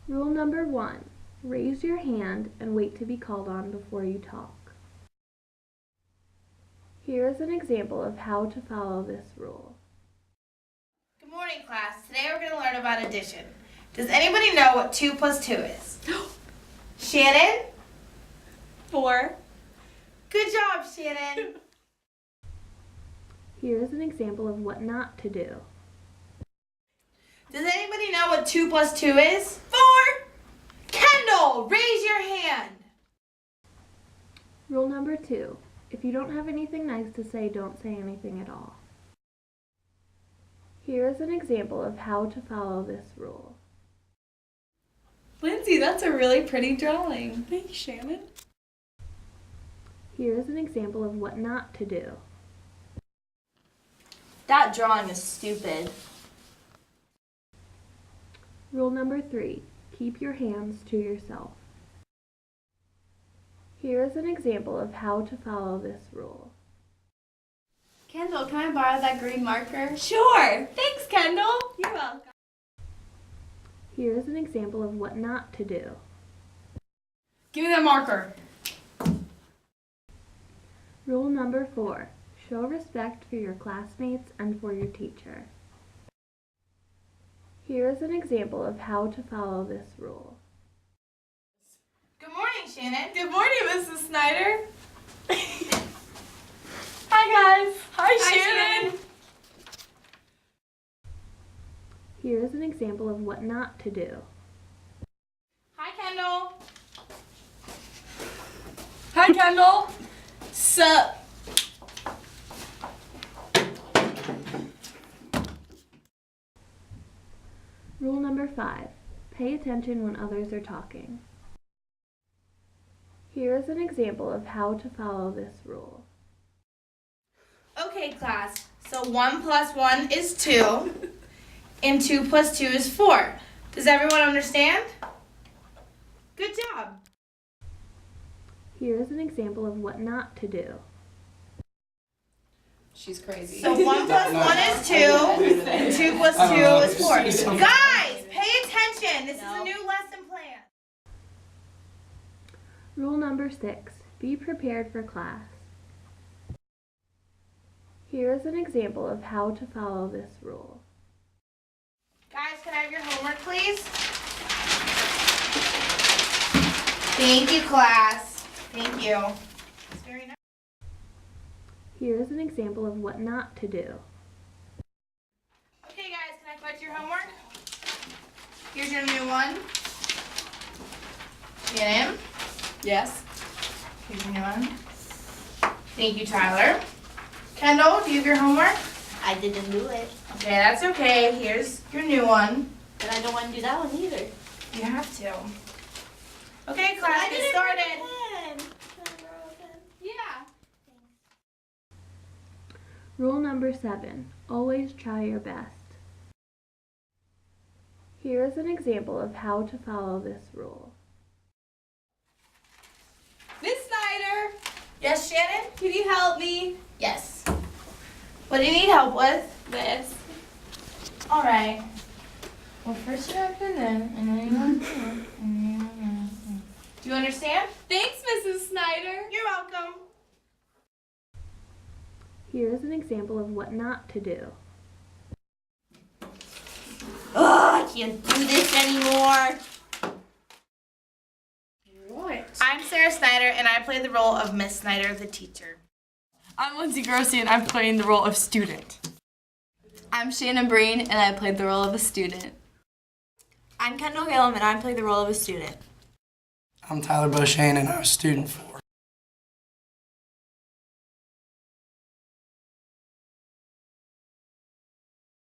Rule number 1. Raise your hand and wait to be called on before you talk. Here is an example of how to follow this rule. Good morning, class. Today we're going to learn about addition. Does anybody know what 2 plus 2 is? Shannon? 4. Good job, Shannon. Here is an example of what not to do. Does anybody know what 2 plus 2 is? 4. Kendall, raise your hand. Rule number 2. If you don't have anything nice to say, don't say anything at all. Here is an example of how to follow this rule. Lindsay, that's a really pretty drawing. Thanks, Shannon. Here is an example of what not to do. That drawing is stupid. Rule number 3. Keep your hands to yourself. Here is an example of how to follow this rule. Kendall, can I borrow that green marker? Sure. Thanks, Kendall. You're welcome. Here is an example of what not to do. Give me that marker. Rule number 4. Show respect for your classmates and for your teacher. Here is an example of how to follow this rule. Good morning, Shannon. Good morning, Mrs. Snyder. Hi, guys. Hi, Shannon. Here is an example of what not to do. Hi, Kendall. Hi, Kendall. Sup? Rule number 5. Pay attention when others are talking. Here is an example of how to follow this rule. Okay, class. So 1 plus 1 is 2, and 2 plus 2 is 4. Does everyone understand? Good job. Here is an example of what not to do. She's crazy. So 1 plus 1 is 2, and 2 plus 2 is 4. Guys, pay attention. This is a new lesson plan. Rule number 6. Be prepared for class. Here is an example of how to follow this rule. Guys, can I have your homework, please? Thank you, class. Thank you. It's very nice. Here is an example of what not to do. Okay, guys, can I collect your homework? Here's your new one. Shannon, Yes. here's your new one. Thank you, Tyler. Kendall, do you have your homework? I didn't do it. Okay, that's okay. Here's your new one. But I don't want to do that one either. You have to. Okay, class, get started. Yeah. Rule number 7. Always try your best. Here is an example of how to follow this rule. Miss Snyder, Yes, Shannon? can you help me? Yes. What do you need help with? This. All right. Well, first you have to then, and then you have to and then you have to. Do you understand? Thanks, Mrs. Snyder. You're welcome. Here is an example of what not to do. Ugh, I can't do this anymore. What? I'm Sarah Snyder, and I play the role of Miss Snyder, the teacher. I'm Lindsey Grosse, and I'm playing the role of student. I'm Shannon Breen, and I played the role of a student. I'm Kendall Gillam, and I play the role of a student. I'm Tyler Boshane, and I'm a student for